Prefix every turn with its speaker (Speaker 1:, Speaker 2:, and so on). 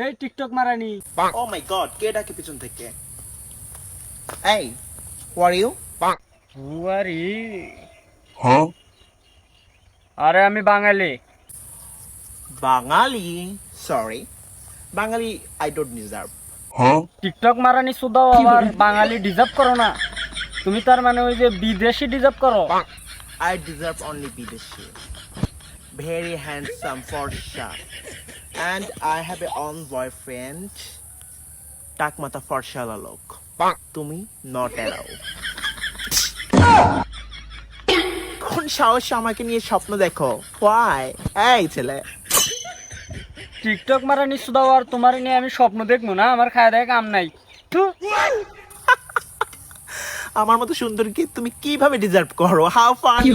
Speaker 1: এই টিকটক মারানি।
Speaker 2: ও মাই গড, কে ডাকে পিছন থেকে? এই, হু আর ইউ?
Speaker 1: হুয়ারি আরে আমি Bangali.
Speaker 2: Bangali? Sorry, Bangali I don't deserve.
Speaker 1: TikTok মারানি শুধাও আবার বাঙালি ডিজার্ভ করো না। তুমি তার মানে ওই যে বিদেশি ডিজার্ভ করো।
Speaker 2: আই ডিজার্ভ অনলি বিদেশি, ভেরি হ্যান্ডসাম ফর্সা, and I have a on boyfriend, টাকমাতা ফর্সালা লোক। তুমি নট অ্যালাউ। কোন সাহসে আমাকে নিয়ে স্বপ্ন দেখো? হোয়াই? এই ছেলে,
Speaker 1: টিকটক মারানি শুধাও আর তোমার নিয়ে আমি স্বপ্ন দেখবো না? আমার খায় দেয় কাম নাই। থু।
Speaker 2: আমার মতো সুন্দরীকে তুমি কিভাবে ডিজার্ভ করো? How funny!